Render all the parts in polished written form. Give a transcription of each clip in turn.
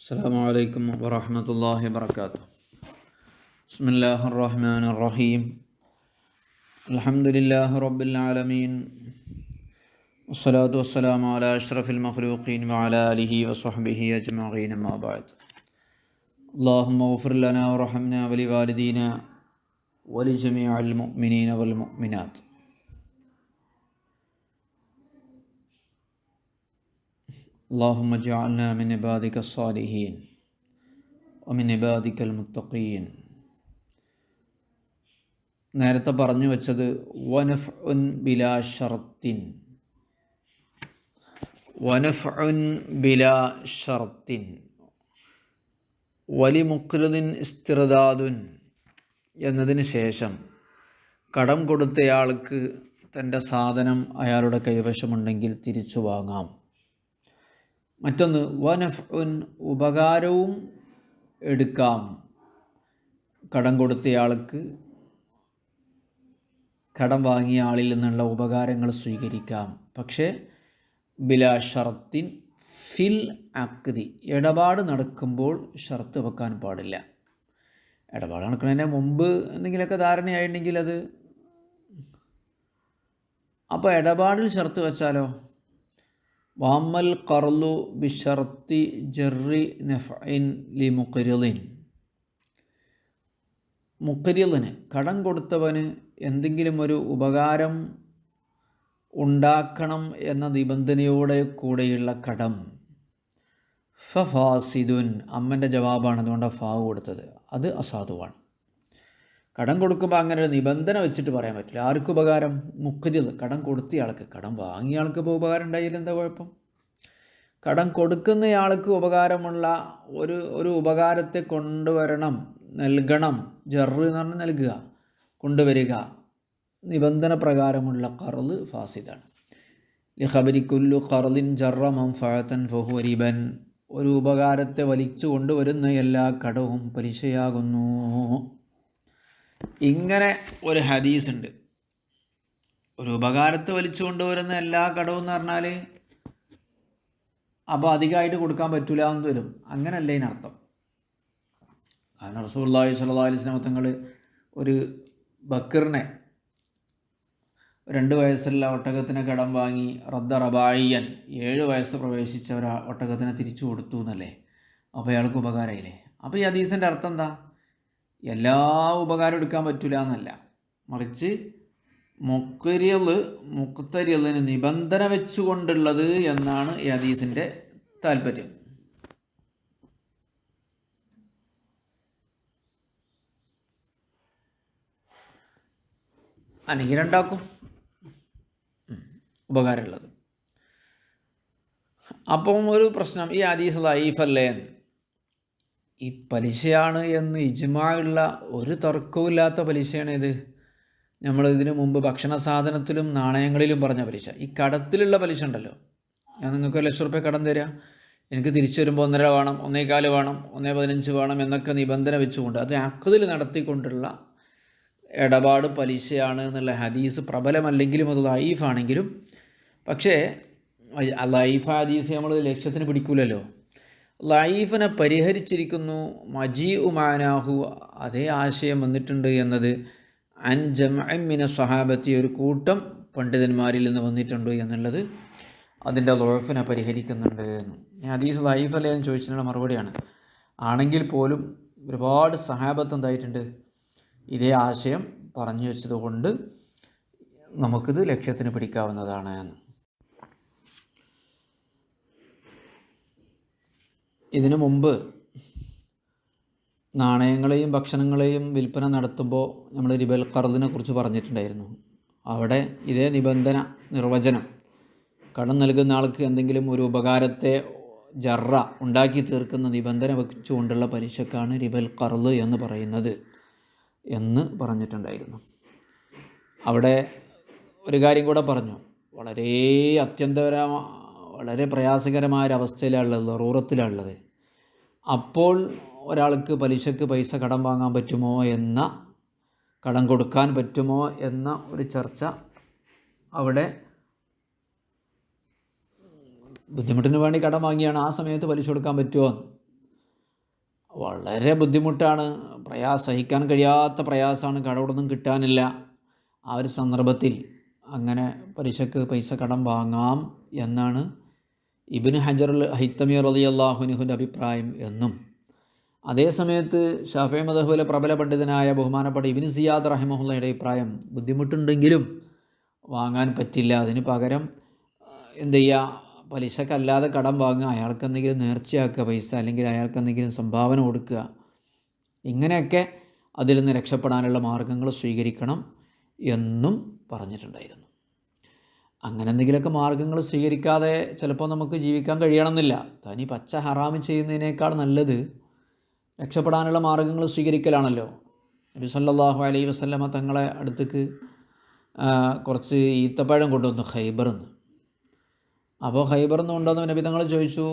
السلام عليكم ورحمة الله وبركاته. بسم الله الرحمن الرحيم. الحمد لله رب العالمين، والصلاة والسلام على أشرف المخلوقين وعلى آله وصحبه أجمعين، ما بعد. اللهم اغفر لنا ورحمنا ولوالدينا ولجميع المؤمنين والمؤمنات. اللهم اجعلنا من عبادك الصالحين ومن عبادك المتقين. നേരത്തെ പറഞ്ഞു വെച്ചത് വനഫ്ഉൻ ബിലാ ഷർത്തിൻ, വനഫ്ഉൻ ബിലാ ഷർത്തിൻ വലിമുഖ്രിദിൻ ഇസ്തിർദാദുൻ എന്നതിന് ശേഷം കടം കൊടുത്തയാൾക്ക് തൻ്റെ സാധനം അയാളുടെ കൈവശമുണ്ടെങ്കിൽ തിരിച്ചു വാങ്ങാം. മറ്റൊന്ന് വനഫ്ഉൻ ഉപകാരവും എടുക്കാം. കടം കൊടുത്തയാൾക്ക് കടം വാങ്ങിയ ആളിൽ നിന്നുള്ള ഉപകാരങ്ങൾ സ്വീകരിക്കാം. പക്ഷേ ബിലാ ഷർത്തിൻ ഫിൽ അഖ്ദി, ഇടപാട് നടക്കുമ്പോൾ ഷർത്ത് വെക്കാൻ പാടില്ല. ഇടപാട് നടക്കുന്നതിന് മുമ്പ് എന്തെങ്കിലുമൊക്കെ ധാരണയായിട്ടുണ്ടെങ്കിൽ അത്, അപ്പോൾ ഇടപാടിൽ ഷർത്ത് വെച്ചാലോ? വാമൽ ഖർലു ബിഷർത്തി ജർറി നഫ്ഇൻ ലി മുഖ്രിദിൻ, മുഖ്രിദിന് കടം കൊടുത്തവന് എന്തെങ്കിലും ഒരു ഉപകാരം ഉണ്ടാക്കണം എന്ന നിബന്ധനയോടെ കൂടെയുള്ള കടം ഫഫാസിദുൻ, അമ്മൻ്റെ ജവാബാണ്, അതുകൊണ്ട് ഫാവ് കൊടുത്തത്, അത് അസാധുവാണ്. കടം കൊടുക്കുമ്പോൾ അങ്ങനെ ഒരു നിബന്ധന വെച്ചിട്ട് പറയാൻ പറ്റില്ല. ആർക്കും ഉപകാരം? മുഖ്രിദ്, കടം കൊടുത്തയാൾക്ക്. കടം വാങ്ങിയ ആൾക്ക് ഇപ്പോൾ ഉപകാരം ഉണ്ടായില്ല, എന്താ കുഴപ്പം? കടം കൊടുക്കുന്നയാൾക്ക് ഉപകാരമുള്ള ഒരു ഉപകാരത്തെ കൊണ്ടുവരണം, നൽകണം. ജറ് എന്ന് പറഞ്ഞാൽ നൽകുക, കൊണ്ടുവരിക. നിബന്ധന പ്രകാരമുള്ള ഖർള് ഫാസിദാണ്. ലിഖബരി കുല്ലു ഖർളിൻ ജറ മൻഫഅതൻ ഫഹുവ റിബൻ, ഒരു ഉപകാരത്തെ വലിച്ചു കൊണ്ടുവരുന്ന എല്ലാ കടവും പലിശയാകുന്നു. ഇങ്ങനെ ഒരു ഹദീസ് ഉണ്ട്. ഒരു ഉപകാരത്തെ വലിച്ചു കൊണ്ടുവരുന്ന എല്ലാ കടവും എന്ന് പറഞ്ഞാൽ അപ്പോൾ അധികമായിട്ട് കൊടുക്കാൻ പറ്റില്ല എന്ന് വരും. അങ്ങനല്ല ഇതിനർത്ഥം. കാരണം റസൂലുള്ളാഹി സ്വല്ലല്ലാഹു അലൈഹി വസല്ലം തങ്ങൾ ഒരു ബക്കറിനെ, 2 വയസ്സുള്ള ഒട്ടകത്തിനെ കടം വാങ്ങി, റദ്ദ റബായിയൻ, 7 വയസ്സ് പ്രവേശിച്ച ഒരു ഒട്ടകത്തിനെ തിരിച്ചു കൊടുത്തു എന്നല്ലേ. അപ്പോൾ അയാൾക്ക് ഉപകാരമായില്ലേ? അപ്പോൾ ഈ ഹദീസിൻ്റെ അർത്ഥം എന്താ? എല്ലാ ഉപകാരം എടുക്കാൻ പറ്റില്ല എന്നല്ല, മറിച്ച് മുഖ്തരിയലിന് നിബന്ധന വെച്ചുകൊണ്ടുള്ളത് എന്നാണ് ഈ ഹദീസിൻ്റെ താല്പര്യം. അനുഗ്രഹം ഉണ്ടാക്കും, ഉപകാരമുള്ളത്. അപ്പം ഒരു പ്രശ്നം, ഈ ഹദീസ് ലൈഫല്ലേ? ഈ പലിശയാണ് എന്ന് ഇജ്മാഉള്ള ഒരു തർക്കവുമില്ലാത്ത പലിശയാണ് ഇത്. നമ്മൾ ഇതിനു മുമ്പ് ഭക്ഷണ സാധനത്തിലും നാണയങ്ങളിലും പറഞ്ഞ പലിശ. ഈ കടത്തിലുള്ള പലിശ ഉണ്ടല്ലോ, ഞാൻ നിങ്ങൾക്ക് 1 ലക്ഷം റുപ്യ കടം തരാം, എനിക്ക് തിരിച്ചു വരുമ്പോൾ 1.5 വേണം, 1.25 വേണം, 1.15 വേണം എന്നൊക്കെ നിബന്ധന വെച്ചുകൊണ്ട് അത് അഖ്ദിൽ നടത്തിക്കൊണ്ടുള്ള ഇടപാട് പലിശയാണ് എന്നുള്ള ഹദീസ് പ്രബലമല്ലെങ്കിലും അത് ലൈഫാണെങ്കിലും, പക്ഷേ ലൈഫ് ഹദീസ് നമ്മൾ ലക്ഷ്യത്തിന് പിടിക്കൂലല്ലോ. ലൈഫിനെ പരിഹരിച്ചിരിക്കുന്നു. മജീ ഉമാനാഹു, അതേ ആശയം വന്നിട്ടുണ്ട് എന്നത് അൻ ജംഅൻ മിന സ്വഹാബത്തി, ഒരു കൂട്ടം പണ്ഡിതന്മാരിൽ നിന്ന് വന്നിട്ടുണ്ട് എന്നുള്ളത് അതിൻ്റെ ലൈഫിനെ പരിഹരിക്കുന്നുണ്ട്. ഹദീസ് ലൈഫ് അല്ലേ എന്ന് ചോദിച്ചതിനുള്ള മറുപടിയാണ്. ആണെങ്കിൽ പോലും ഒരുപാട് സഹാബത്ത് എന്തായിട്ടുണ്ട്, ഇതേ ആശയം പറഞ്ഞു വെച്ചത് കൊണ്ട് നമുക്കിത് ലക്ഷ്യത്തിന് പിടിക്കാവുന്നതാണ് എന്ന്. ഇതിനു മുമ്പ് നാണയങ്ങളെയും ഭക്ഷണങ്ങളെയും വിൽപ്പന നടത്തുമ്പോൾ നമ്മൾ റിബൽ ഖർദിനെ കുറിച്ച് പറഞ്ഞിട്ടുണ്ടായിരുന്നു. അവിടെ ഇതേ നിബന്ധന, നിർവചനം, കടം നൽകുന്ന ആൾക്ക് എന്തെങ്കിലും ഒരു ഉപകാരത്തെ ജറ ഉണ്ടാക്കി തീർക്കുന്ന നിബന്ധന വെച്ചുകൊണ്ടുള്ള പലിശക്കാണ് റിബൽ ഖർദ് എന്ന് പറയുന്നത് എന്ന് പറഞ്ഞിട്ടുണ്ടായിരുന്നു. അവിടെ ഒരു കാര്യം കൂടെ പറഞ്ഞു. വളരെ പ്രയാസകരമായൊരവസ്ഥയിലാണുള്ളത്, ദറൂറത്തിലാണുള്ളത്. അപ്പോൾ ഒരാൾക്ക് പലിശക്ക് പൈസ കടം വാങ്ങാൻ പറ്റുമോ എന്ന, കടം കൊടുക്കാൻ പറ്റുമോ എന്ന ഒരു ചർച്ച അവിടെ ബുദ്ധിമുട്ടിന് വേണ്ടി കടം വാങ്ങിയാണ്, ആ സമയത്ത് പലിശ കൊടുക്കാൻ പറ്റുമോ? വളരെ ബുദ്ധിമുട്ടാണ്, സഹിക്കാൻ കഴിയാത്ത പ്രയാസമാണ്, കടമൊന്നും കിട്ടാനില്ല. ആ ഒരു സന്ദർഭത്തിൽ അങ്ങനെ പലിശക്ക് പൈസ കടം വാങ്ങാം എന്നാണ് ഇബ്നു ഹജറുൽ ഹൈത്തമി റളിയല്ലാഹു അൻഹുവിൻ്റെ അഭിപ്രായം എന്നും, അതേ സമയത്ത് ഷാഫിഈ മദ്ഹബിലെ പ്രബല പണ്ഡിതനായ ബഹുമാനപ്പെട്ട ഇബ്നു സിയാദ് റഹിമഹുള്ളയുടെ അഭിപ്രായം ബുദ്ധിമുട്ടുണ്ടെങ്കിലും വാങ്ങാൻ പറ്റില്ല, അതിന് പകരം എന്ത് ചെയ്യുക, പലിശക്കല്ലാതെ കടം വാങ്ങുക, അയാൾക്ക് എന്തെങ്കിലും നേർച്ചയാക്കുക പൈസ, അല്ലെങ്കിൽ അയാൾക്ക് എന്തെങ്കിലും സംഭാവന കൊടുക്കുക, ഇങ്ങനെയൊക്കെ അതിൽ നിന്ന് രക്ഷപ്പെടാനുള്ള മാർഗ്ഗങ്ങൾ സ്വീകരിക്കണം എന്നും പറഞ്ഞിട്ടുണ്ടായിരുന്നു. അങ്ങനെ എന്തെങ്കിലുമൊക്കെ മാർഗ്ഗങ്ങൾ സ്വീകരിക്കാതെ ചിലപ്പോൾ നമുക്ക് ജീവിക്കാൻ കഴിയണമെന്നില്ല. തനി പച്ച ഹറാമ് ചെയ്യുന്നതിനേക്കാൾ നല്ലത് രക്ഷപ്പെടാനുള്ള മാർഗ്ഗങ്ങൾ സ്വീകരിക്കലാണല്ലോ. നബി സല്ലല്ലാഹു അലൈഹി വസല്ലമ തങ്ങളെ അടുത്തേക്ക് കുറച്ച് ഈത്തപ്പഴം കൊണ്ടുവന്നു ഖൈബറിൽ നിന്ന്. അപ്പോൾ ഖൈബറിൽ നിന്ന് കൊണ്ടുവന്ന് നബി തങ്ങൾ ചോദിച്ചു,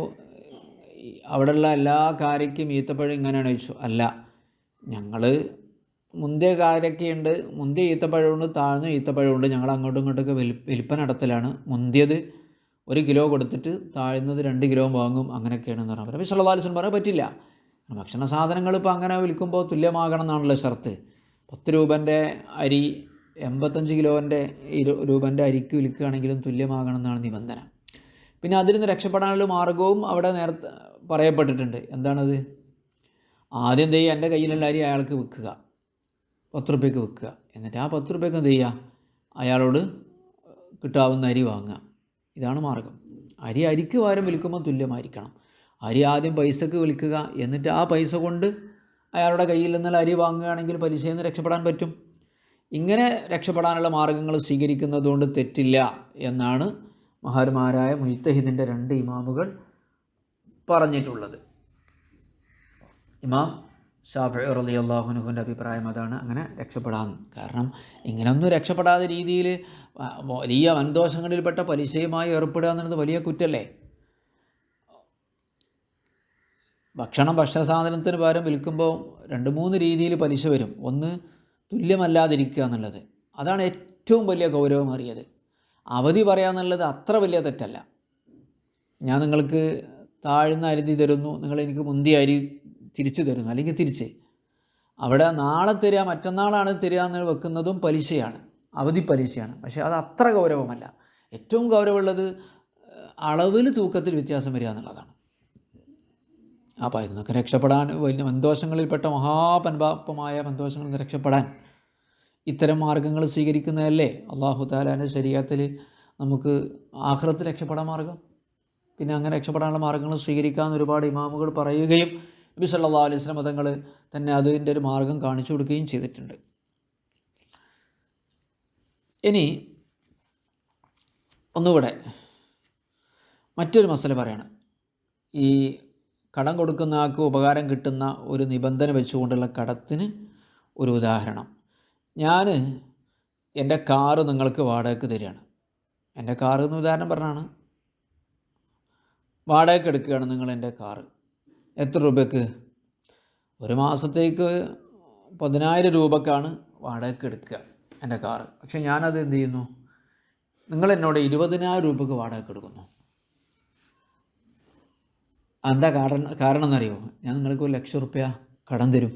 അവിടെയുള്ള എല്ലാ കാര്യക്കും ഈത്തപ്പഴം ഇങ്ങനെയാണ് ചോദിച്ചു. അല്ല, ഞങ്ങൾ മുന്തിയ കാരക്കയുണ്ട്, മുന്തിയ ഈത്തപ്പഴമുണ്ട്, താഴ്ന്ന ഈത്തപ്പഴമുണ്ട്, ഞങ്ങൾ അങ്ങോട്ടും ഇങ്ങോട്ടൊക്കെ വിൽപ്പന നടത്തലാണ്. മുന്തിയത് 1 കിലോ കൊടുത്തിട്ട് താഴ്ന്നത് 2 കിലോ വാങ്ങും, അങ്ങനെയൊക്കെയാണെന്ന് പറഞ്ഞാൽ നബി സല്ലല്ലാഹു അലൈഹി വസല്ലം പറയാൻ പറ്റില്ല. ഭക്ഷണ സാധനങ്ങൾ ഇപ്പോൾ അങ്ങനെ വിൽക്കുമ്പോൾ തുല്യമാകണം എന്നാണല്ലോ ഷർത്ത്. 10 രൂപൻ്റെ അരി 85 കിലോൻ്റെ രൂപൻ്റെ അരിക്ക് വിൽക്കുകയാണെങ്കിലും തുല്യമാകണം എന്നാണ് നിബന്ധന. പിന്നെ അതിൽ നിന്ന് രക്ഷപ്പെടാനുള്ള മാർഗവും അവിടെ നേരത്തെ പറയപ്പെട്ടിട്ടുണ്ട്. എന്താണത്? ആദ്യം എന്ത് ചെയ്യുക, എൻ്റെ കയ്യിലുള്ള അരി അയാൾക്ക് വിൽക്കുക, 10 രൂപയ്ക്ക് വിൽക്കുക. എന്നിട്ട് ആ 10 രൂപയ്ക്ക് എന്ത് ചെയ്യുക, അയാളോട് കിട്ടാവുന്ന അരി വാങ്ങുക. ഇതാണ് മാർഗം. അരിക്ക് പകരം വിൽക്കുമ്പോൾ തുല്യമായിരിക്കണം. അരി ആദ്യം പൈസക്ക് വിൽക്കുക, എന്നിട്ട് ആ പൈസ കൊണ്ട് അയാളുടെ കയ്യിൽ നിന്നുള്ള അരി വാങ്ങുകയാണെങ്കിൽ പലിശയിൽ നിന്ന് രക്ഷപ്പെടാൻ പറ്റും. ഇങ്ങനെ രക്ഷപ്പെടാനുള്ള മാർഗ്ഗങ്ങൾ സ്വീകരിക്കുന്നതുകൊണ്ട് തെറ്റില്ല എന്നാണ് മഹാന്മാരായ മുജ്തഹിദിൻ്റെ 2 ഇമാമുകൾ പറഞ്ഞിട്ടുള്ളത്. ഇമാം ഷാഫിഈ റളിയല്ലാഹു അൻഹുവിൻ്റെ അഭിപ്രായം അതാണ്, അങ്ങനെ രക്ഷപ്പെടാൻ. കാരണം ഇങ്ങനെയൊന്നും രക്ഷപ്പെടാത്ത രീതിയിൽ വലിയ വൻദോഷങ്ങളിൽപ്പെട്ട പലിശയുമായി ഏർപ്പെടുക എന്നുള്ളത് വലിയ കുറ്റല്ലേ. ഭക്ഷണ സാധനത്തിന് പകരം വിൽക്കുമ്പോൾ 2-3 രീതിയിൽ പലിശ വരും. ഒന്ന്, തുല്യമല്ലാതിരിക്കുക എന്നുള്ളത്, അതാണ് ഏറ്റവും വലിയ ഗൗരവമേറിയത്. അവധി പറയാന്നുള്ളത് അത്ര വലിയ തെറ്റല്ല. ഞാൻ നിങ്ങൾക്ക് താഴ്ന്ന അരി തരുന്നു, നിങ്ങൾ എനിക്ക് മുന്തിയ അരി തിരിച്ചു തരുന്നു, അല്ലെങ്കിൽ തിരിച്ച്. അവിടെ നാളെ തരിക, മറ്റന്നാളാണ് തരിക എന്ന് വെക്കുന്നതും പലിശയാണ്, അവധി പലിശയാണ്. പക്ഷേ അത് അത്ര ഗൗരവമല്ല. ഏറ്റവും ഗൗരവമുള്ളത് അളവിൽ തൂക്കത്തിൽ വ്യത്യാസം വരിക എന്നുള്ളതാണ്. അപ്പോൾ ഇതൊക്കെ രക്ഷപ്പെടാൻ, വലിയ മന്ദോഷങ്ങളിൽപ്പെട്ട മഹാപൻപാപമായ മന്ദോഷങ്ങളിൽ നിന്ന് രക്ഷപ്പെടാൻ ഇത്തരം മാർഗ്ഗങ്ങൾ സ്വീകരിക്കുന്നതല്ലേ അല്ലാഹു തആലാൻ്റെ ശരീഅത്തിൽ നമുക്ക് ആഖിറത്തിൽ രക്ഷപ്പെടാൻ മാർഗ്ഗം. പിന്നെ അങ്ങനെ രക്ഷപ്പെടാനുള്ള മാർഗ്ഗങ്ങൾ സ്വീകരിക്കാമെന്ന് ഒരുപാട് ഇമാമുകൾ പറയുകയും നബി സല്ലല്ലാഹു അലൈഹി വസല്ലം തങ്ങൾ തന്നെ അതിൻ്റെ ഒരു മാർഗ്ഗം കാണിച്ചു കൊടുക്കുകയും ചെയ്തിട്ടുണ്ട്. ഇനി ഒന്നുകൂടെ മറ്റൊരു മസല പറയാണ്. ഈ കടം കൊടുക്കുന്ന ആൾക്ക് ഉപകാരം കിട്ടുന്ന ഒരു നിബന്ധന വെച്ചുകൊണ്ടുള്ള കടത്തിന് ഒരു ഉദാഹരണം. ഞാൻ എൻ്റെ കാറ് നിങ്ങൾക്ക് വാടകയ്ക്ക് തരികയാണ്. എൻ്റെ കാറ് എന്ന് ഉദാഹരണം പറഞ്ഞാണ്. വാടകയ്ക്ക് എടുക്കുകയാണ് നിങ്ങൾ എൻ്റെ കാറ്. എത്ര രൂപയ്ക്ക്? ഒരു മാസത്തേക്ക് 10,000 രൂപക്കാണ് വാടകയ്ക്ക് എടുക്കുക എൻ്റെ കാറ്. പക്ഷേ ഞാനത് എന്ത് ചെയ്യുന്നു, നിങ്ങൾ എന്നോട് 20,000 രൂപയ്ക്ക് വാടകയ്ക്ക് എടുക്കുന്നു. എന്താ കാരണം എന്നറിയോ? ഞാൻ നിങ്ങൾക്ക് 1,00,000 റുപ്യ കടം തരും.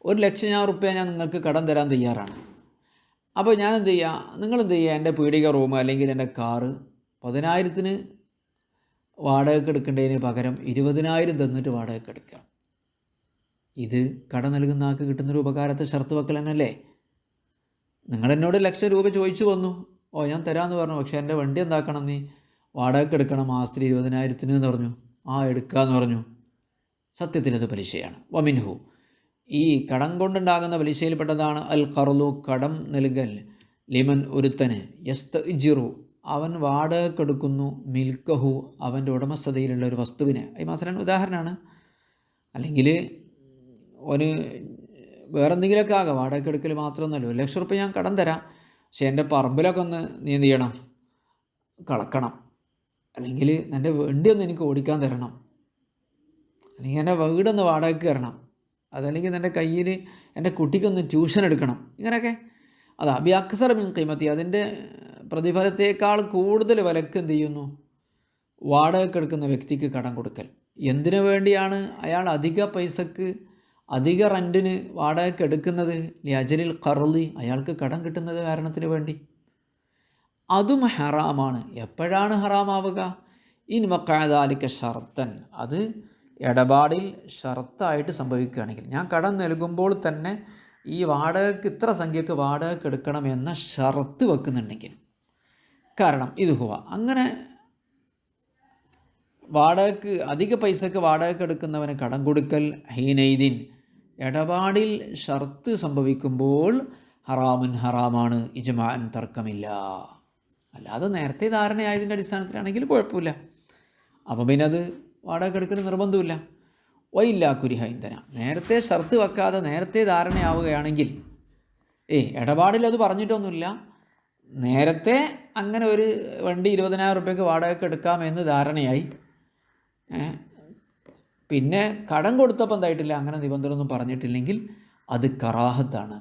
1,00,000 റുപ്യ ഞാൻ നിങ്ങൾക്ക് കടം തരാൻ തയ്യാറാണ്. അപ്പോൾ ഞാൻ എന്ത് ചെയ്യുക, നിങ്ങളെന്ത് ചെയ്യുക, എൻ്റെ പീടിക റൂം അല്ലെങ്കിൽ എൻ്റെ കാറ് 10,000-ന് വാടകയ്ക്ക് എടുക്കേണ്ടതിന് പകരം 20,000 തന്നിട്ട് വാടകയ്ക്ക് എടുക്കുക. ഇത് കടം നൽകുന്ന ആൾക്ക് കിട്ടുന്നൊരു ഉപകാരത്തെ ഷർത്ത് വെക്കൽ തന്നെയല്ലേ. നിങ്ങളെന്നോട് 1,00,000 രൂപ ചോദിച്ചു വന്നു, ഞാൻ തരാമെന്ന് പറഞ്ഞു. പക്ഷേ എൻ്റെ വണ്ടി എന്താക്കണം, നീ വാടകയ്ക്ക് എടുക്കണം, മാസത്തിൽ 20,000-ന് എന്ന് പറഞ്ഞു. എടുക്കാമെന്ന് പറഞ്ഞു. സത്യത്തിൽ അത് പലിശയാണ്. വമിൻഹു, ഈ കടം കൊണ്ടുണ്ടാകുന്ന പലിശയിൽപ്പെട്ടതാണ് അൽ ഖർളു, കടം നൽകൽ. ലിമൻ, ഒരുത്തന്, യസ്തഇജിറു, അവൻ വാടകയ്ക്കെടുക്കുന്നു, മിൽക്കഹു, അവൻ്റെ ഉടമസ്ഥതയിലുള്ള ഒരു വസ്തുവിനെ. ഈ മസലൻ ഉദാഹരണമാണ്. അല്ലെങ്കിൽ ഒരു വേറെന്തെങ്കിലുമൊക്കെ ആകാം. വാടകയ്ക്കെടുക്കൽ മാത്രമൊന്നുമല്ല. 1,00,000 റുപ്യ ഞാൻ കടം തരാം, പക്ഷേ എൻ്റെ പറമ്പിലൊക്കെ ഒന്ന് നീ എന്ത് ചെയ്യണം, കളക്കണം. അല്ലെങ്കിൽ എൻ്റെ വണ്ടിയൊന്ന് എനിക്ക് ഓടിക്കാൻ തരണം, അല്ലെങ്കിൽ എൻ്റെ വീടൊന്ന് വാടകയ്ക്ക് തരണം, അതല്ലെങ്കിൽ എൻ്റെ കയ്യിൽ എൻ്റെ കുട്ടിക്കൊന്ന് ട്യൂഷൻ എടുക്കണം. ഇങ്ങനെയൊക്കെ അതാ ബി അക്സർ മിൻ ഖീമത്തി, അതിൻ്റെ പ്രതിഫലത്തേക്കാൾ കൂടുതൽ വിലക്ക് എന്ത് ചെയ്യുന്നു, വാടകയ്ക്ക് എടുക്കുന്ന വ്യക്തിക്ക് കടം കൊടുക്കൽ. എന്തിനു വേണ്ടിയാണ് അയാൾ അധിക പൈസക്ക് അധിക റെൻറ്റിന് വാടകയ്ക്ക് എടുക്കുന്നത്? ലിഅജലിൽ ഖർളി, അയാൾക്ക് കടം കിട്ടുന്നത് കാരണത്തിന് വേണ്ടി. അതും ഹറാമാണ്. എപ്പോഴാണ് ഹറാമാവുക? ഇൻ വഖഅദാലിക ഷർത്തൻ, അത് ഇടപാടിൽ ഷർത്തായിട്ട് സംഭവിക്കുകയാണെങ്കിൽ, ഞാൻ കടം നൽകുമ്പോൾ തന്നെ ഈ വാടകയ്ക്ക് ഇത്ര സംഖ്യക്ക് വാടകയ്ക്ക് എടുക്കണം എന്ന ഷർത്ത് വെക്കുന്നുണ്ടെങ്കിൽ. കാരണം ഇത് ഹുവ, അങ്ങനെ വാടകയ്ക്ക് അധിക പൈസക്ക് വാടകയ്ക്ക് എടുക്കുന്നവന് കടം കൊടുക്കൽ ഹീനൈദിൻ, ഇടപാടിൽ ഷർത്ത് സംഭവിക്കുമ്പോൾ ഹറാമുൻ, ഹറാമാണ്, ഇജ്മാഅൻ, തർക്കമില്ല. അല്ലാതെ നേരത്തെ ധാരണയായതിൻ്റെ അടിസ്ഥാനത്തിലാണെങ്കിൽ കുഴപ്പമില്ല. അപ്പം പിന്നെ അത് വാടക എടുക്കൽ നിർബന്ധമില്ല. വൈല്ലാ കുരിഹ ഇന്ധന, നേരത്തെ ഷർത്ത് വെക്കാതെ നേരത്തെ ധാരണയാവുകയാണെങ്കിൽ, ഇടപാടിൽ അത് പറഞ്ഞിട്ടൊന്നുമില്ല, നേരത്തെ അങ്ങനെ ഒരു വണ്ടി 20,000 റുപ്യക്ക് വാടകയ്ക്ക് എടുക്കാമെന്ന് ധാരണയായി, പിന്നെ കടം കൊടുത്തപ്പോൾ എന്തായിട്ടില്ല, അങ്ങനെ നിബന്ധന ഒന്നും പറഞ്ഞിട്ടില്ലെങ്കിൽ അത് കറാഹത്താണ്.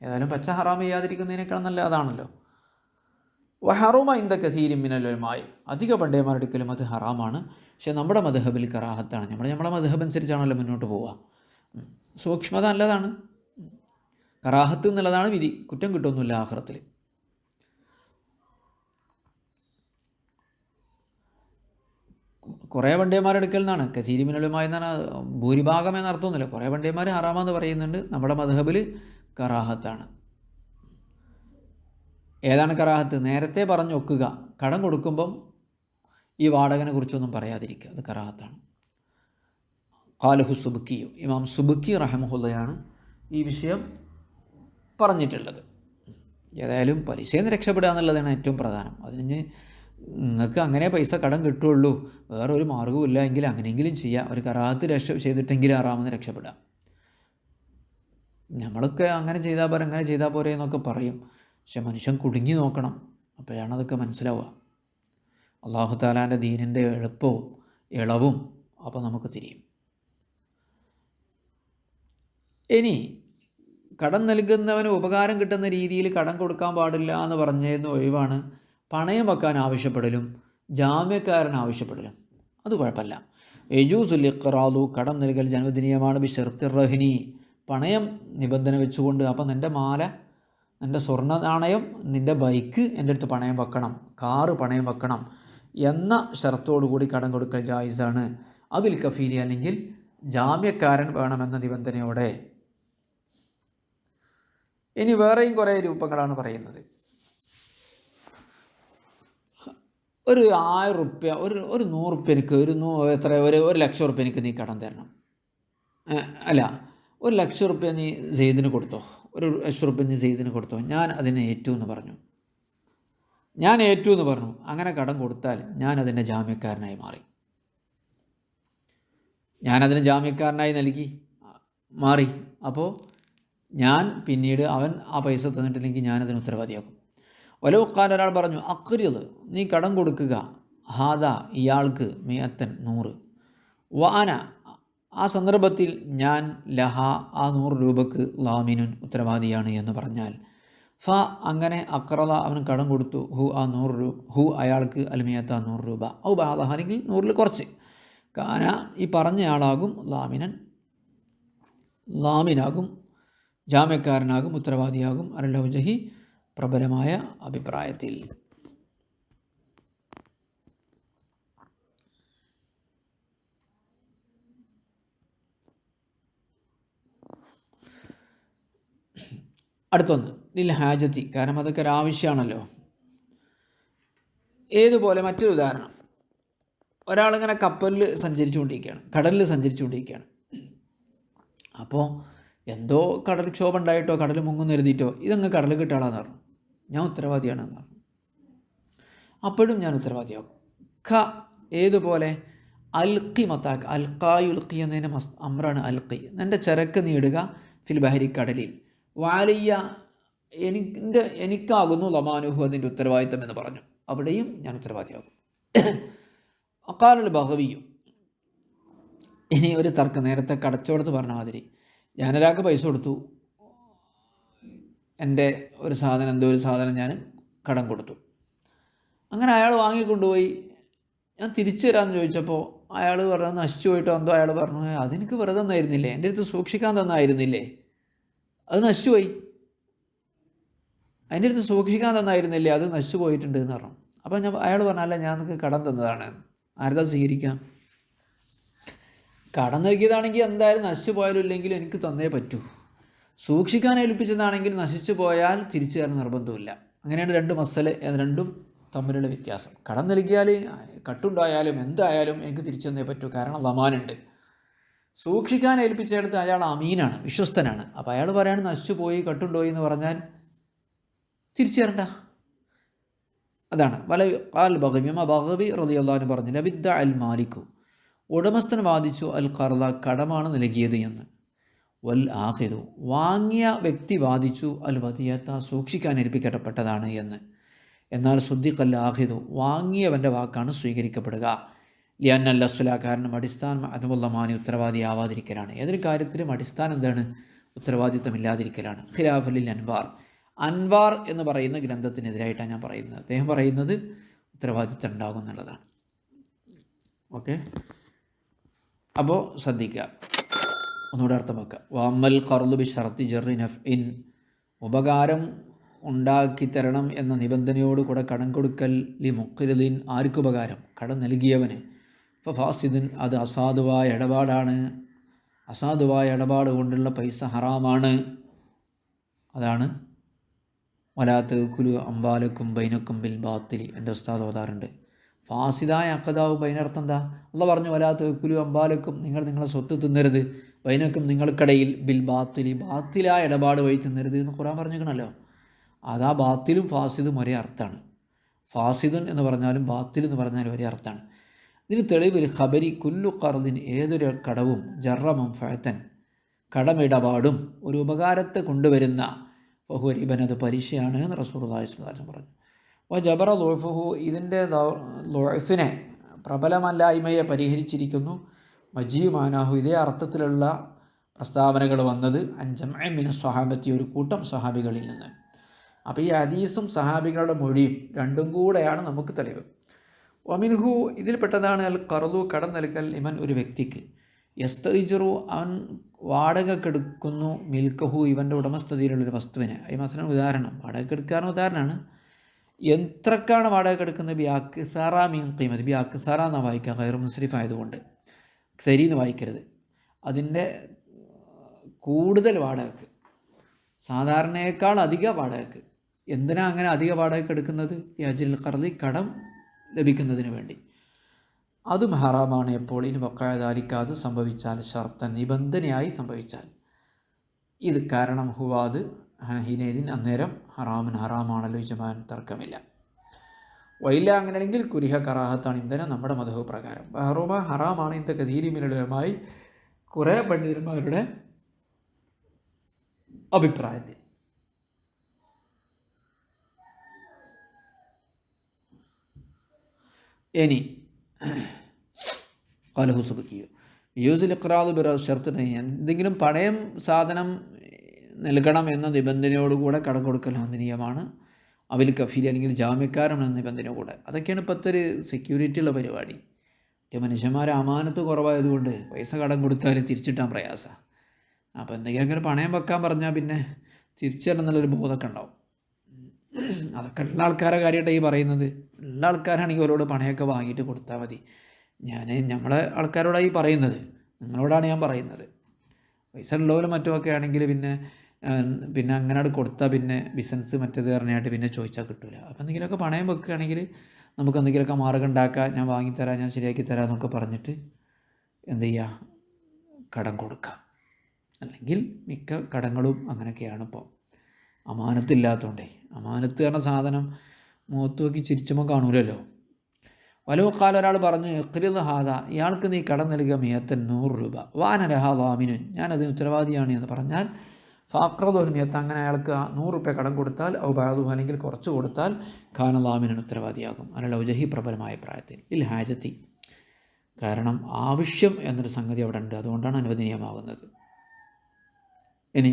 ഏതായാലും പച്ച ഹറാം ചെയ്യാതിരിക്കുന്നതിനേക്കാൾ നല്ല അതാണല്ലോ. വഹറുമ ഇന്ദ കസീരിൻ മിനൽ ഉലമായി, അധിക പണ്ഡിതന്മാരെടുക്കലും അത് ഹറാമാണ്. പക്ഷേ നമ്മുടെ മദ്ഹബിൽ കറാഹത്താണ്. നമ്മളെ മദ്ഹബ് അനുസരിച്ചാണല്ലോ മുന്നോട്ട് പോവുക. സൂക്ഷ്മത നല്ലതാണ്. കറാഹത്ത് എന്നുള്ളതാണ് വിധി, കുറ്റം കിട്ടുമൊന്നുമില്ല ആഖിറത്തിൽ. കുറേ പണ്ഡിതന്മാരെടുക്കൽ എന്നാണ്, കസീരി മിനൽ ഉലമായി എന്നാണ്, ഭൂരിഭാഗം എന്നർത്ഥമൊന്നുമില്ല. കുറേ പണ്ഡിതന്മാർ ഹറാമെന്ന് പറയുന്നുണ്ട്. നമ്മുടെ മദ്ഹബിൽ കറാഹത്താണ്. ഏതാണ് കറാഹത്ത്? നേരത്തെ പറഞ്ഞു വെക്കുക, കടം കൊടുക്കുമ്പം ഈ വാടകനെ കുറിച്ചൊന്നും പറയാതിരിക്കുക, അത് കറാഹത്താണ്. ഖാലഹു സുബ്കിയു, ഇമാം സുബ്കി റഹ്മഹുള്ളയാണ് ഈ വിഷയം പറഞ്ഞിട്ടുള്ളത്. ഏതായാലും പലിശയിൽ നിന്ന് രക്ഷപ്പെടുക എന്നുള്ളതാണ് ഏറ്റവും പ്രധാനം. അതിന് നിങ്ങൾക്ക് അങ്ങനെ പൈസ കടം കിട്ടുള്ളൂ, വേറെ ഒരു മാർഗ്ഗവും എങ്കിൽ അങ്ങനെയെങ്കിലും ചെയ്യുക. ഒരു കറാഹത്ത് ചെയ്തിട്ടെങ്കിലും ഹറാമെന്ന് രക്ഷപ്പെടുക. നമ്മളൊക്കെ അങ്ങനെ ചെയ്താൽ പോരെ എന്നൊക്കെ പറയും. പക്ഷെ മനുഷ്യൻ കുടുങ്ങി നോക്കണം, അപ്പോഴാണ് അതൊക്കെ മനസ്സിലാവുക. അല്ലാഹു തആലാൻ്റെ ദീനിൻ്റെ എളുപ്പവും ഇളവും അപ്പോൾ നമുക്ക് തിരിയും. ഇനി കടം നൽകുന്നവന് ഉപകാരം കിട്ടുന്ന രീതിയിൽ കടം കൊടുക്കാൻ പാടില്ല എന്ന് പറഞ്ഞതിന് ഒഴിവാണ് പണയം വെക്കാൻ ആവശ്യപ്പെടലും ജാമ്യക്കാരൻ ആവശ്യപ്പെടലും. അത് കുഴപ്പമില്ല. യജൂസുൽ ഇഖ്റാദു, കടം നൽകൽ ജനുവദനീയമാണ്. ബിശർത്തി റഹ്നി, പണയം നിബന്ധന വെച്ചുകൊണ്ട്, അപ്പം നിൻ്റെ മാല, നിൻ്റെ സ്വർണ്ണ നാണയം, നിൻ്റെ ബൈക്ക് എൻ്റെ അടുത്ത് പണയം വെക്കണം, കാറ് പണയം വെക്കണം എന്ന ഷർത്തോടുകൂടി കടം കൊടുക്കൽ ജായിസാണ്. അബിൽ കഫീലി, അല്ലെങ്കിൽ ജാമ്യക്കാരൻ വേണമെന്ന നിബന്ധനയോടെ. ഇനി വേറെയും കുറേ രൂപങ്ങളാണ് പറയുന്നത്. ഒരു 1000 റുപ്യ, ഒരു 100 റുപ്യ എനിക്ക്, ഒരു 1,00,000 റുപ്യ എനിക്ക് നീ കടം തരണം. അല്ല, 1,00,000 റുപ്യ നീ സെയ്ദിന് കൊടുത്തോ, 1,00,000 റുപ്യ നീ സെയ്ദിന് കൊടുത്തോ, ഞാൻ അതിനെ ഏറ്റു എന്ന് പറഞ്ഞു. അങ്ങനെ കടം കൊടുത്താൽ ഞാൻ അതിൻ്റെ ജാമ്യക്കാരനായി മാറി. ഞാനതിന് ജാമ്യക്കാരനായി മാറി. അപ്പോൾ ഞാൻ പിന്നീട് അവൻ ആ പൈസ തന്നിട്ടില്ലെങ്കിൽ ഞാനതിന് ഉത്തരവാദിയാക്കും. ഒലവുക്കാൽ ഒരാൾ പറഞ്ഞു, അക്രിത്, നീ കടം കൊടുക്കുക, ഹാദ, ഇയാൾക്ക്, 100, വാന, ആ സന്ദർഭത്തിൽ ഞാൻ ലഹ, ആ 100 രൂപക്ക് ലാമിനുൻ, ഉത്തരവാദിയാണ് എന്ന് പറഞ്ഞാൽ, അങ്ങനെ അക്രള, അവൻ കടം കൊടുത്തു, ആ 100 രൂപ, അയാൾക്ക് അൽമിയത്ത 100 രൂപ, ഔ ബാദഹാനെങ്കിൽ 100-ൽ കുറച്ച്, കാന, ഈ പറഞ്ഞയാളാകും ലാമിനാകും, ജാമ്യക്കാരനാകും, ഉത്തരവാദിയാകും, അലൗജഹി, പ്രബലമായ അഭിപ്രായത്തിൽ. അടുത്തൊന്ന് ലിൽ ഹാജത്തി, കാരണം അതൊക്കെ ഒരു ആവശ്യമാണല്ലോ. ഏതുപോലെ മറ്റൊരു ഉദാഹരണം, ഒരാളിങ്ങനെ കടലിൽ സഞ്ചരിച്ചുകൊണ്ടിരിക്കുകയാണ്. അപ്പോൾ എന്തോ കടൽക്ഷോഭം ഉണ്ടായിട്ടോ കടൽ മുങ്ങുന്ന എഴുതിയിട്ടോ ഇതങ്ങ് കടൽ കിട്ടാളാന്ന് പറഞ്ഞു, ഞാൻ ഉത്തരവാദിയാണെന്ന് പറഞ്ഞു. അപ്പോഴും ഞാൻ ഉത്തരവാദിയാകും. ഏതുപോലെ അൽക്കി മത്താക്ക്, അൽക്കായുൽക്കി എന്നതിന് അമ്രാണ് അൽക്കി, എൻ്റെ ചരക്ക് നീടുക, ഫിൽ ബഹരി, കടലിൽ, വാലിയ, എനിക്കാകുന്നു ലമാനുഹു, അതിൻ്റെ ഉത്തരവാദിത്തം എന്ന് പറഞ്ഞു. അവിടെയും ഞാൻ ഉത്തരവാദിയാകും. അക്കാലുൽ ബഹവിയും. ഇനി ഒരു തർക്കം, നേരത്തെ കടച്ചോടത്ത് പറഞ്ഞ മാതിരി, ഞാനൊരാൾക്ക് പൈസ കൊടുത്തു, എൻ്റെ ഒരു സാധനം ഞാൻ കടം കൊടുത്തു. അങ്ങനെ അയാൾ വാങ്ങിക്കൊണ്ടുപോയി ഞാൻ തിരിച്ചു തരാമെന്ന് ചോദിച്ചപ്പോൾ അയാൾ പറഞ്ഞു നശിച്ചു പോയിട്ടോ എന്തോ. അയാൾ പറഞ്ഞു അതെനിക്ക് വെറുതെ തന്നായിരുന്നില്ലേ, എൻ്റെ അടുത്ത് സൂക്ഷിക്കാൻ തന്നായിരുന്നില്ലേ, അത് നശിച്ചുപോയി, അതിൻ്റെ അടുത്ത് സൂക്ഷിക്കാൻ തന്നായിരുന്നില്ലേ, അത് നശിച്ചു പോയിട്ടുണ്ട് എന്ന് പറഞ്ഞു. അപ്പോൾ അയാൾ പറഞ്ഞു അല്ല ഞാൻ നിങ്ങൾക്ക് കടം തന്നതാണ്, ആരതാ സ്വീകരിക്കാം? കടം നൽകിയതാണെങ്കിൽ എന്തായാലും നശിച്ചു പോയാലും ഇല്ലെങ്കിലും എനിക്ക് തന്നേ പറ്റൂ. സൂക്ഷിക്കാൻ ഏൽപ്പിച്ചതാണെങ്കിൽ നശിച്ചു പോയാൽ തിരിച്ചു തരാൻ നിർബന്ധമില്ല. അങ്ങനെയാണ് രണ്ട് മസല, രണ്ടും തമ്മിലുള്ള വ്യത്യാസം. കടം നൽകിയാൽ കട്ടുണ്ടായാലും എന്തായാലും എനിക്ക് തിരിച്ചു തന്നേ പറ്റൂ, കാരണം ലമാനുണ്ട്. സൂക്ഷിക്കാൻ ഏൽപ്പിച്ചെടുത്ത് അയാൾ അമീനാണ്, വിശ്വസ്തനാണ്. അപ്പോൾ അയാൾ പറയാണ് നശിച്ചു പോയി കട്ടുണ്ടോയി എന്ന് പറഞ്ഞാൽ തിരിച്ചു തരണ്ട. അതാണ് ബഗവി റളിയല്ലാഹു അൻഹു പറഞ്ഞു ലബിദ്ദ അൽ മാലിക്കു, ഉടമസ്ഥൻ വാദിച്ചു അൽ ഖർദ, കടമാണ് നൽകിയത് എന്ന്. വൽ ആഖിദു, വാങ്ങിയ വ്യക്തി വാദിച്ചു അൽ വദിയത്ത, സൂക്ഷിക്കാൻ ഏൽപ്പിക്കപ്പെട്ടതാണ് എന്ന്. എന്നാൽ സുദ്ദിഖൽ ആഖിദു, വാങ്ങിയവൻ്റെ വാക്കാണ് സ്വീകരിക്കപ്പെടുക. ലിയന്നൽ അസ്ല, കാരണം അടിസ്ഥാനം അതുമുള്ളമാനി, ഉത്തരവാദിയാവാതിരിക്കലാണ്. ഏതൊരു കാര്യത്തിലും അടിസ്ഥാനം എന്താണ്? ഉത്തരവാദിത്തമില്ലാതിരിക്കലാണ്. ഖിലാഫലിൽ അൻവാർ, അൻവാർ എന്ന് പറയുന്ന ഗ്രന്ഥത്തിനെതിരായിട്ടാണ് ഞാൻ പറയുന്നത്. അദ്ദേഹം പറയുന്നത് ഉത്തരവാദിത്തം ഉണ്ടാകും എന്നുള്ളതാണ്. ഓക്കെ, അപ്പോൾ ശ്രദ്ധിക്കുക, ഒന്നുകൂടെ അർത്ഥം വെക്കുക. വമ്മൽ ഖർളു ബി ഷർത്തി ജർറി നഫ്ഇൻ, ഉപകാരം ഉണ്ടാക്കി തരണം എന്ന നിബന്ധനയോട് കൂടെ കടം കൊടുക്കൽ ലി മുഖ്രിദിൻ, ആർക്കുപകാരം? കടം നൽകിയവന്. ഫാസിദിൻ, അത് അസാധുവായ ഇടപാടാണ്, അസാധുവായ ഇടപാട് കൊണ്ടുള്ള പൈസ ഹറാമാണ്. അതാണ് വലാത്ത് കുലു അമ്പാലക്കും ബൈനക്കും ബിൽ ബാത്തിലി. എൻ്റെ ഉസ്താദ് ഓതാറുണ്ട്. ഫാസിദായ അഖദാവ് ബൈനർത്ഥം എന്താ? അള്ളാഹ് പറഞ്ഞു വലാത്ത് കുലു അമ്പാലക്കും, നിങ്ങൾ നിങ്ങളെ സ്വത്ത് തിന്നരുത്, ബൈനക്കും നിങ്ങൾക്കിടയിൽ ബിൽ ബാത്തിലി, ബാത്തിലായ ഇടപാട് വഴി തിന്നരുത് എന്ന് ഖുർആൻ പറഞ്ഞിരിക്കണല്ലോ. അതാ ബാത്തിലും ഫാസിദും ഒരേ അർത്ഥമാണ്. ഫാസിദുൻ എന്ന് പറഞ്ഞാലും ബാത്തിൽ എന്ന് പറഞ്ഞാലും ഒരേ അർത്ഥമാണ്. ഇതിന് തെളിവ് ഖബരി കുല്ലു ഖർദിൻ, ഏതൊരു കടവും ജറ മൻഫഅതൻ, കടമിടപാടും ഒരു ഉപകാരത്തെ കൊണ്ടുവരുന്ന ഫഹുവ റിബൻ, അത് പലിശയാണ് എന്ന് റസൂലുള്ളാഹി സ്വല്ലല്ലാഹു അലൈഹി വസല്ലം പറഞ്ഞു. ജബറ ദുഅഫഹു, ഇതിൻ്റെ ദുഅഫിനെ, പ്രബലമല്ലായ്മയെ പരിഹരിച്ചിരിക്കുന്നു. മജീമാനാഹു, ഇതേ അർത്ഥത്തിലുള്ള പ്രസ്താവനകൾ വന്നത് അൻജംഅ മിന സ്വഹാബത്തി, ഒരു കൂട്ടം സ്വഹാബികളിൽ നിന്ന്. അപ്പോൾ ഈ ഹദീസും സഹാബികളുടെ മൊഴിയും രണ്ടും കൂടെയാണ് നമുക്ക് തെളിവ്. വമിൻഹു, ഇതിൽപ്പെട്ടതാണ് അൽ ഖർദു, കടം നൽകൽ, ഇമൻ, ഒരു വ്യക്തിക്ക്, യസ്തഇജറു, അവൻ വാടകക്കെടുക്കുന്നു, മിൽക്കഹു, ഇവൻ്റെ ഉടമസ്ഥതയിലുള്ളൊരു വസ്തുവിനെ. ഈ മസലൻ ഉദാഹരണം, വാടകക്കെടുക്കാരൻ ഉദാഹരണമാണ്. എത്രക്കാണ് വാടകക്കെടുക്കുന്നത്? ബി അക്സറ മീൻ ഖീമത്ത്, ബി അക്സറ എന്നാണ് വായിക്കുക, ഗൈറു മുൻസരിഫ് ആയതുകൊണ്ട് സരീന്ന് വായിക്കരുത്. അതിൻ്റെ കൂടുതൽ വാടകക്ക്, സാധാരണയേക്കാൾ അധിക വാടകക്ക്. എന്തിനാ അങ്ങനെ അധിക വാടകയ്ക്ക് എടുക്കുന്നത്? യജിൽ ഖർദി, കടം ലഭിക്കുന്നതിന് വേണ്ടി. അതും ഹറാമാണ്. എപ്പോൾ? ഇനി വക്കായതാലിക്ക്, അത് സംഭവിച്ചാൽ, ഷർത്തൻ, നിബന്ധനയായി സംഭവിച്ചാൽ. ഇത് കാരണം ഹുവാദ് ഹിനേദിൻ, അന്നേരം ഹറാമൻ, ഹറാമാണല്ലോ, ഇജ്മാൻ, തർക്കമില്ല. വൈല, അങ്ങനെയാണെങ്കിൽ കുരിഹ, കറാഹത്താണ്, ഇന്ധനം നമ്മുടെ മദ്ഹബ് പ്രകാരം. ബഹറുമ, ഹറാമാണ്, ഇന്ന കഥീരിമിനുമായി കുറേ പണ്ഡിതന്മാരുടെ അഭിപ്രായത്തിൽ. ഇനി കലഹുസുബിക്കുകയോ യൂസിൽ ഇഖ്റാദ് ബിറ ഷർത്ത്, എന്തെങ്കിലും പണയം സാധനം നൽകണം എന്ന നിബന്ധനയോടുകൂടെ കടം കൊടുക്കൽ അനുവദനീയമാണ്. അവൽ കഫീൽ, അല്ലെങ്കിൽ ജാമ്യക്കാരൻ എന്ന നിബന്ധന കൂടെ. അതൊക്കെയാണ് ഇപ്പോഴത്തെ ഒരു സെക്യൂരിറ്റി ഉള്ള പരിപാടി. മനുഷ്യന്മാർ അമാനത്ത് കുറവായതുകൊണ്ട് പൈസ കടം കൊടുത്താൽ തിരിച്ചിട്ടാൻ പ്രയാസമാണ്. അപ്പോൾ എന്തെങ്കിലും പണയം വെക്കാൻ പറഞ്ഞാൽ പിന്നെ തിരിച്ചു തരണം എന്നുള്ളൊരു ബോധമൊക്കെ ഉണ്ടാവും. അതൊക്കെ ഉള്ള ആൾക്കാരെ കാര്യമായിട്ട് ഈ പറയുന്നത്. ഉള്ള ആൾക്കാരാണെങ്കിൽ അവരോട് പണയമൊക്കെ വാങ്ങിയിട്ട് കൊടുത്താൽ മതി. നമ്മളെ ആൾക്കാരോടാണ് ഈ പറയുന്നത്, നിങ്ങളോടാണ് ഞാൻ പറയുന്നത്. പൈസ ഉള്ളവരും മറ്റുമൊക്കെ ആണെങ്കിൽ പിന്നെ അങ്ങനെ കൊടുത്താൽ പിന്നെ ബിസിനസ് മറ്റേത് പറഞ്ഞായിട്ട് പിന്നെ ചോദിച്ചാൽ കിട്ടില്ല. അപ്പോൾ എന്തെങ്കിലുമൊക്കെ പണയം വെക്കുകയാണെങ്കിൽ നമുക്ക് എന്തെങ്കിലുമൊക്കെ മാർഗ്ഗം ഉണ്ടാക്കാം, ഞാൻ വാങ്ങിത്തരാം, ഞാൻ ശരിയാക്കി തരാം എന്നൊക്കെ പറഞ്ഞിട്ട് എന്ത് ചെയ്യുക, കടം കൊടുക്കാം. അല്ലെങ്കിൽ മിക്ക കടങ്ങളും അങ്ങനെയൊക്കെയാണ് ഇപ്പോൾ. അമാനത്തില്ലാത്തതുകൊണ്ടേ. അമാനത്ത് പറഞ്ഞ സാധനം മുഖത്ത് നോക്കി ചിരിച്ചുമ്പോൾ കാണൂലല്ലോ. വലവുക്കാൽ, ഒരാൾ പറഞ്ഞു ഇഖ്രിദ് ഹാദ, ഇയാൾക്ക് നീ കടം നൽകുക 100 രൂപ, വാനരഹ ലാമിനുൻ, ഞാനതിന് ഉത്തരവാദിയാണ് എന്ന് പറഞ്ഞാൽ, ഫാക്രദുൽ 100, അങ്ങനെ അയാൾക്ക് 100 രൂപ കടം കൊടുത്താൽ, ഔ ബഅദുഹു, അല്ലെങ്കിൽ കുറച്ച് കൊടുത്താൽ, ഖാന ലാമിനുൻ, ഉത്തരവാദിയാകും. അല്ല ഔജഹി, പ്രബലമായ പ്രായത്തിൽ. ഇൽ ഹാജത്തി, കാരണം ആവശ്യം എന്നൊരു സംഗതി അവിടെ ഉണ്ട്, അതുകൊണ്ടാണ് അനുവദനീയമാകുന്നത്. ഇനി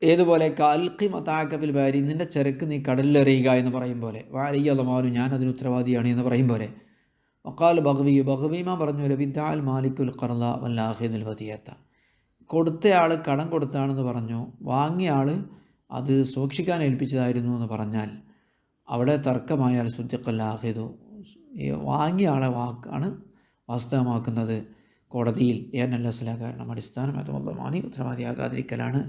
ഏതുപോലെ കാൽഖി മതാക്കഫിൽ ബാരി, നിൻ്റെ ചരക്ക് നീ കടലിലെറിയുക എന്ന് പറയും പോലെ, വാലിയമാനു ഞാൻ അതിന് ഉത്തരവാദിയാണ് എന്ന് പറയും പോലെ. വക്കാൽ ബഹവീമ പറഞ്ഞു, ലബിദ്ദാൽ മാലിക്കുൽ ഖർല വല്ലാഹിദുൽ വദിയത്ത, കൊടുത്തയാൾ കടം കൊടുത്താണെന്ന് പറഞ്ഞു, വാങ്ങിയ ആൾ അത് സൂക്ഷിക്കാൻ ഏൽപ്പിച്ചതായിരുന്നു എന്ന് പറഞ്ഞാൽ അവിടെ തർക്കമായാൽ സുദ്ദിഖല്ലാഹിദു, വാങ്ങിയ ആളെ വാക്കാണ് വാസ്തവമാക്കുന്നത് കോടതിയിൽ. ഏനല്ല സല, കാരണം അടിസ്ഥാനമായിട്ടുള്ള മാനി ഉത്തരവാദിയാകാതിരിക്കലാണ്.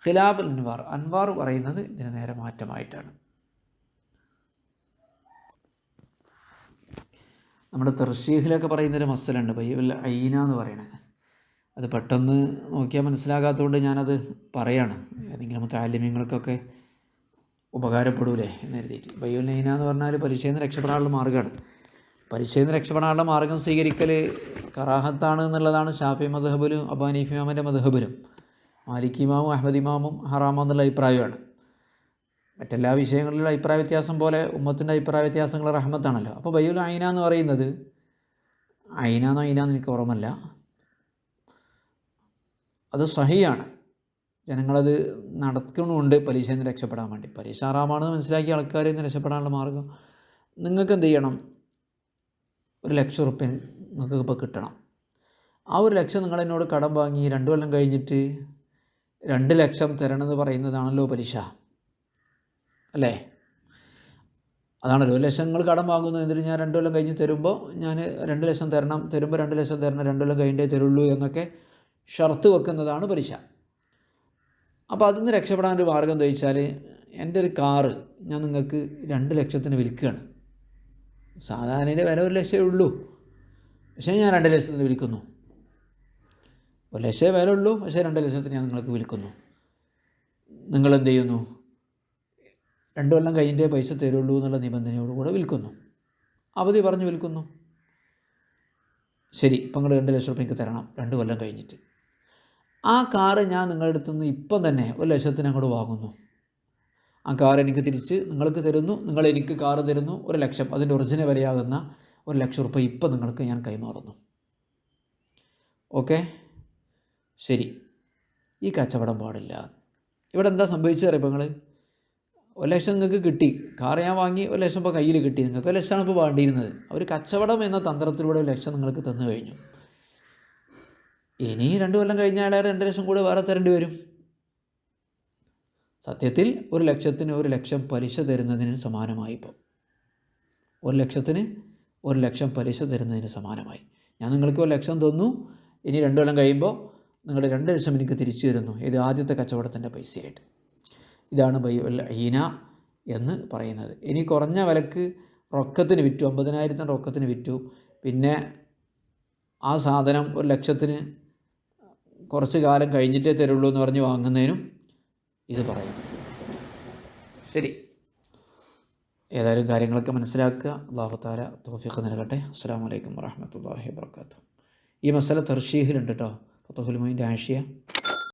ഖിലാഫ് അൻവാർ, അൻവാർ പറയുന്നത് ഇതിന് നേരെ മാറ്റമായിട്ടാണ്. നമ്മുടെ തർശീഹിലൊക്കെ പറയുന്നൊരു മസലുണ്ട്, ബയ്യുൽ ഐന എന്ന് പറയണത്. അത് പെട്ടെന്ന് നോക്കിയാൽ മനസ്സിലാകാത്തതുകൊണ്ട് ഞാനത് പറയാണ്, ഏതെങ്കിലും മുതഅല്ലിമീങ്ങൾക്കൊക്കെ ഉപകാരപ്പെടൂലേ എന്ന് കരുതിയിട്ട്. ബയ്യുൽ ഐന എന്ന് പറഞ്ഞാൽ പലിശയിൽ നിന്ന് രക്ഷപ്പെടാനുള്ള മാർഗ്ഗമാണ്. പലിശയിൽ നിന്ന് രക്ഷപ്പെടാനുള്ള മാർഗ്ഗം സ്വീകരിക്കൽ കറാഹത്താണ് എന്നുള്ളതാണ് ഷാഫി മദ്ഹബിലും അബൂ ഹനീഫ ഇമാമിൻ്റെ മദ്ഹബിലും. മാലിക് ഇമാമും അഹ്മദ് ഇമാമും ഹറാമെന്നുള്ള അഭിപ്രായമാണ്. മറ്റെല്ലാ വിഷയങ്ങളിലും അഭിപ്രായ വ്യത്യാസം പോലെ ഉമ്മത്തിൻ്റെ അഭിപ്രായ വ്യത്യാസങ്ങൾ റഹ്മത്താണല്ലോ. അപ്പോൾ ബയ്യുൽ ഐന എന്ന് പറയുന്നത്, ഐനാന്നോ ഐനാന്ന് എനിക്ക് ഓർമ്മല്ല, അത് സഹിയാണ്. ജനങ്ങളത് നടക്കുന്നുണ്ട് പലിശയിൽ നിന്ന് രക്ഷപ്പെടാൻ വേണ്ടി. പലിശ ഹറാമാണെന്ന് മനസ്സിലാക്കിയ ആൾക്കാരിൽ നിന്ന് രക്ഷപ്പെടാനുള്ള മാർഗ്ഗം, നിങ്ങൾക്ക് എന്ത് ചെയ്യണം, 1,00,000 റുപ്യ നിങ്ങൾക്ക് ഇപ്പോൾ കിട്ടണം. ആ 1,00,000 നിങ്ങളെന്നോട് കടം വാങ്ങി 2 കൊല്ലം കഴിഞ്ഞിട്ട് 2,00,000 തരണമെന്ന് പറയുന്നതാണല്ലോ പലിശ, അല്ലേ? അതാണല്ലോ 1,00,000 നിങ്ങൾ കടം വാങ്ങുന്നു, എന്നിട്ട് ഞാൻ 2 കൊല്ലം കഴിഞ്ഞ് തരുമ്പോൾ ഞാൻ 2,00,000 തരണം, തരുമ്പോൾ 2,00,000 തരണം, 2 കൊല്ലം കഴിഞ്ഞേ തരുള്ളൂ എന്നൊക്കെ ഷർത്ത് വെക്കുന്നതാണ് പലിശ. അപ്പോൾ അതിൽ നിന്ന് രക്ഷപ്പെടാനൊരു മാർഗ്ഗം എന്താ വെച്ചാൽ, എൻ്റെ ഒരു കാറ് ഞാൻ നിങ്ങൾക്ക് 2,00,000 വിൽക്കുകയാണ്. സാധാരണ വില 1,00,000 ഉള്ളൂ, പക്ഷേ ഞാൻ 2,00,000 വിൽക്കുന്നു. 1,00,000 വില ഉള്ളൂ, പക്ഷേ 2,00,000 ഞാൻ നിങ്ങൾക്ക് വിൽക്കുന്നു. നിങ്ങളെന്ത് ചെയ്യുന്നു, 2 കൊല്ലം കഴിഞ്ഞിട്ടേ പൈസ തരുള്ളൂ എന്നുള്ള നിബന്ധനയോടുകൂടെ വിൽക്കുന്നു, അവധി പറഞ്ഞു വിൽക്കുന്നു. ശരി, ഇപ്പം നിങ്ങൾ 2,00,000 റുപ്യ എനിക്ക് തരണം 2 കൊല്ലം കഴിഞ്ഞിട്ട്. ആ കാറ് ഞാൻ നിങ്ങളുടെ അടുത്ത് നിന്ന് ഇപ്പം തന്നെ 1,00,000 അങ്ങോട്ട് വാങ്ങുന്നു. ആ കാർ എനിക്ക് തിരിച്ച് നിങ്ങൾക്ക് തരുന്നു, നിങ്ങൾ എനിക്ക് കാറ് തരുന്നു 1,00,000, അതിൻ്റെ ഒറിജിനൽ വിലയാകുന്ന 1,00,000 റുപ്യ ഇപ്പം നിങ്ങൾക്ക് ഞാൻ കൈമാറുന്നു. ഓക്കെ, ശരി. ഈ കച്ചവടം പാടില്ല. ഇവിടെ എന്താ സംഭവിച്ചത് അറിയാം? നിങ്ങൾ 1,00,000 നിങ്ങൾക്ക് കിട്ടി, കാർ ഞാൻ വാങ്ങി 1,00,000 ഇപ്പോൾ കയ്യിൽ കിട്ടി, നിങ്ങൾക്ക് 1,00,000 ഇപ്പോൾ വേണ്ടിയിരുന്നത്. അവർ കച്ചവടം എന്ന തന്ത്രത്തിലൂടെ 1,00,000 നിങ്ങൾക്ക് തന്നു കഴിഞ്ഞു. ഇനി 2 കൊല്ലം കഴിഞ്ഞാൽ 2,00,000 കൂടെ വേറെ തരേണ്ടി വരും. സത്യത്തിൽ 1,00,000 1,00,000 പലിശ തരുന്നതിന് സമാനമായി. ഇപ്പോൾ 1,00,000 1,00,000 പലിശ തരുന്നതിന് സമാനമായി. ഞാൻ നിങ്ങൾക്ക് 1,00,000 തന്നു, ഇനി 2 കൊല്ലം കഴിയുമ്പോൾ നിങ്ങളുടെ 2,00,000 എനിക്ക് തിരിച്ചു തരുന്നു. ഇത് ആദ്യത്തെ കച്ചവടത്തിൻ്റെ പൈസയായിട്ട്. ഇതാണ് ബയ്യുൽ ഐന എന്ന് പറയുന്നത്. ഇനി കുറഞ്ഞ വിലക്ക് റൊക്കത്തിന് വിറ്റു, 50,000 റൊക്കത്തിന് വിറ്റു, പിന്നെ ആ സാധനം 1,00,000 കുറച്ച് കാലം കഴിഞ്ഞിട്ടേ തരുള്ളൂ എന്ന് പറഞ്ഞ് വാങ്ങുന്നതിനും ഇത് പറയും. ശരി, ഏതായാലും കാര്യങ്ങളൊക്കെ മനസ്സിലാക്കുക. അല്ലാഹു തആല തൗഫീഖ് നൽകട്ടെ. അസ്സലാമു അലൈക്കും വറഹ്മത്തുള്ളാഹി വബറകാതുഹു. ഈ മസല തർശീഹിലുണ്ട് കേട്ടോ, ഫത്ഹുൽ മുഈൻ്റെ ആഷിയ.